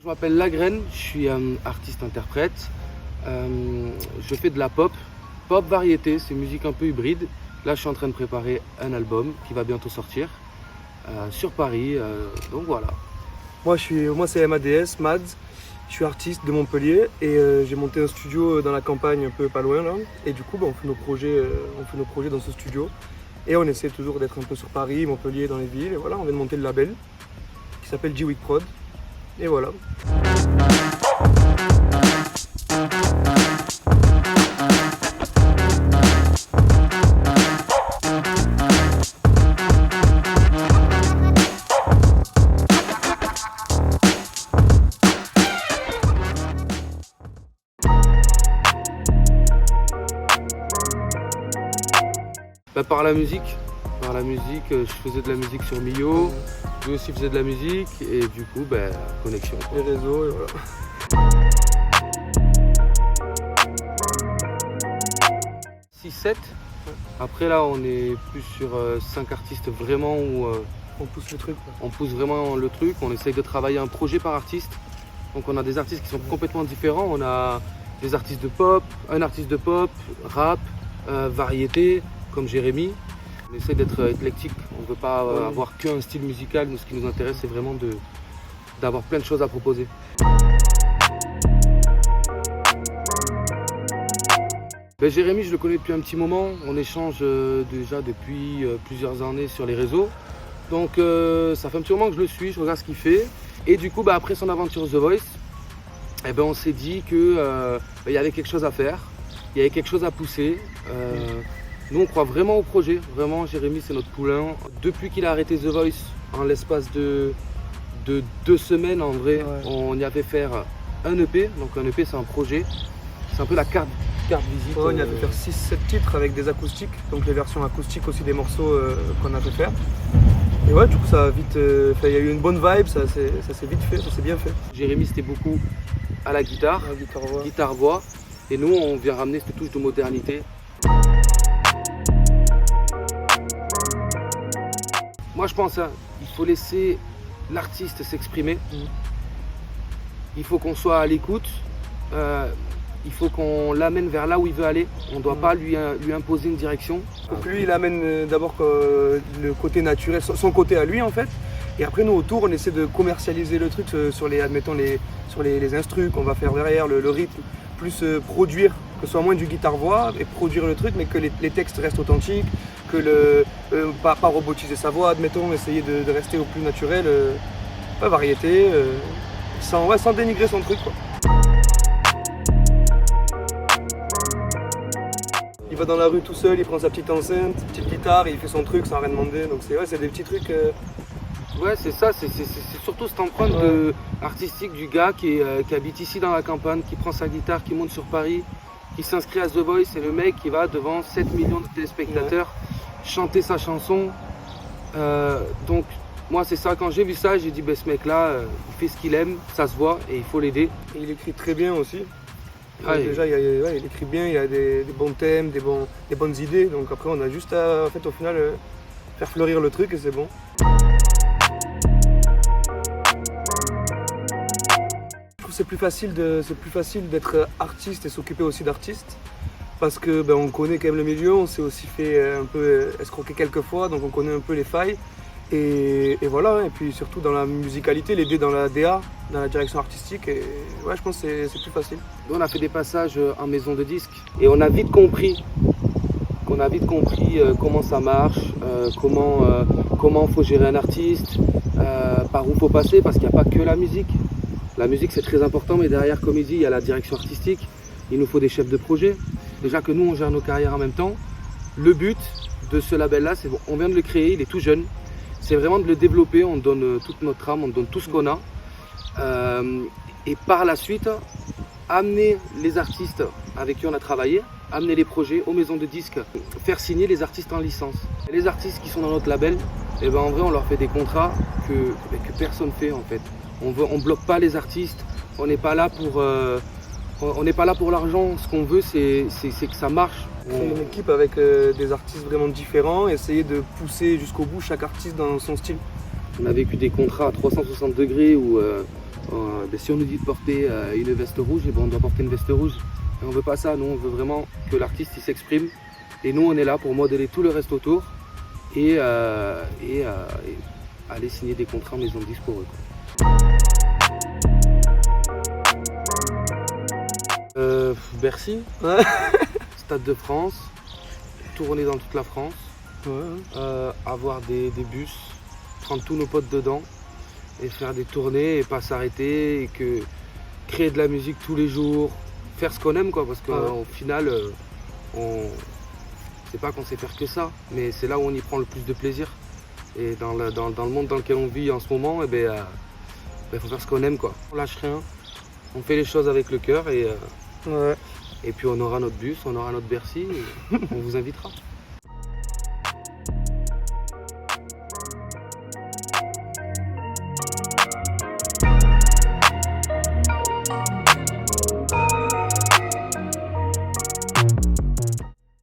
Je m'appelle Lagraine, je suis artiste-interprète. Je fais de la pop variété, c'est une musique un peu hybride. Là, je suis en train de préparer un album qui va bientôt sortir sur Paris. Donc voilà. Moi, c'est MADS, Mads. Je suis artiste de Montpellier et j'ai monté un studio dans la campagne, un peu pas loin là. Et du coup, on fait nos projets dans ce studio. Et on essaie toujours d'être un peu sur Paris, Montpellier, dans les villes. Et voilà, on vient de monter le label qui s'appelle G-Week Prod. Et voilà. Par la musique, je faisais de la musique sur Mio, lui aussi faisait de la musique et du coup, connexion. Les réseaux et voilà. « 6-7. Après là, on est plus sur 5 artistes vraiment où on pousse le truc. On pousse vraiment le truc, on essaye de travailler un projet par artiste. Donc on a des artistes qui sont complètement différents. On a des artistes de pop, un artiste de pop, rap, variété, comme Jérémy. On essaie d'être éclectique, on ne veut pas avoir qu'un style musical. Nous, ce qui nous intéresse, c'est vraiment d'avoir plein de choses à proposer. Jérémy, je le connais depuis un petit moment. On échange déjà depuis plusieurs années sur les réseaux. Donc ça fait un petit moment que je le suis, je regarde ce qu'il fait. Et du coup, après son aventure The Voice, on s'est dit qu'il y avait quelque chose à faire, il y avait quelque chose à pousser. Nous, on croit vraiment au projet. Vraiment, Jérémy, c'est notre poulain. Depuis qu'il a arrêté The Voice, en l'espace de 2 semaines, en vrai, on y a fait faire un EP. Donc un EP, c'est un projet. C'est un peu la carte visite. On y a fait faire 6-7 titres avec des acoustiques. Donc les versions acoustiques aussi des morceaux qu'on a fait faire. Et ouais, du coup, ça a vite... il y a eu une bonne vibe, ça s'est vite fait, ça s'est bien fait. Jérémy, c'était beaucoup à la guitare, guitare-voix. Et nous, on vient ramener cette touche de modernité. Moi je pense il faut laisser l'artiste s'exprimer. Il faut qu'on soit à l'écoute. Il faut qu'on l'amène vers là où il veut aller. On ne doit pas lui imposer une direction. Donc lui il amène d'abord le côté naturel, son côté à lui en fait. Et après nous autour on essaie de commercialiser le truc sur les instrus qu'on va faire derrière, le rythme. Plus produire, que ce soit moins du guitare-voix et produire le truc, mais que les textes restent authentiques, que pas robotiser sa voix, admettons, essayer de rester au plus naturel, pas variété, sans dénigrer son truc quoi. Il va dans la rue tout seul, il prend sa petite enceinte, petite guitare, il fait son truc sans rien demander, donc c'est des petits trucs. Ouais, c'est ça, c'est surtout cette empreinte artistique du gars qui habite ici dans la campagne, qui prend sa guitare, qui monte sur Paris, qui s'inscrit à The Voice, c'est le mec qui va devant 7 millions de téléspectateurs chanter sa chanson. Donc moi c'est ça, quand j'ai vu ça, j'ai dit ce mec là, il fait ce qu'il aime, ça se voit et il faut l'aider. Et il écrit très bien aussi. Déjà il écrit bien, il a des bons thèmes, des bonnes idées, donc après on a juste à au final faire fleurir le truc et c'est bon. C'est plus facile d'être artiste et s'occuper aussi d'artistes parce que on connaît quand même le milieu, on s'est aussi fait un peu escroquer quelques fois, donc on connaît un peu les failles et voilà, et puis surtout dans la musicalité, l'aider dans la DA, dans la direction artistique, et ouais, je pense que c'est plus facile. On a fait des passages en maison de disques et on a vite compris comment ça marche, comment faut gérer un artiste, par où faut passer, parce qu'il n'y a pas que la musique. La musique c'est très important, mais derrière, comme il dit, il y a la direction artistique. Il nous faut des chefs de projet. Déjà que nous on gère nos carrières en même temps. Le but de ce label-là, c'est on vient de le créer, il est tout jeune. C'est vraiment de le développer, on donne toute notre âme, on donne tout ce qu'on a. Et par la suite, amener les artistes avec qui on a travaillé, amener les projets aux maisons de disques, faire signer les artistes en licence. Et les artistes qui sont dans notre label, en vrai on leur fait des contrats que personne fait en fait. On ne bloque pas les artistes, on n'est pas là pour l'argent. Ce qu'on veut, c'est que ça marche. Créer une équipe avec des artistes vraiment différents, essayer de pousser jusqu'au bout chaque artiste dans son style. On a vécu des contrats à 360 degrés où Si on nous dit de porter une veste rouge, on doit porter une veste rouge. Et on veut pas ça, nous on veut vraiment que l'artiste il s'exprime. Et nous on est là pour modeler tout le reste autour et aller signer des contrats en maison de disques pour eux. Bercy, Stade de France, tourner dans toute la France, avoir des bus, prendre tous nos potes dedans et faire des tournées et pas s'arrêter et créer de la musique tous les jours, faire ce qu'on aime quoi, parce qu'au final c'est pas qu'on sait faire que ça, mais c'est là où on y prend le plus de plaisir. Et dans le monde dans lequel on vit en ce moment, faut faire ce qu'on aime quoi. On lâche rien, on fait les choses avec le cœur et puis on aura notre bus, on aura notre Bercy, et on vous invitera.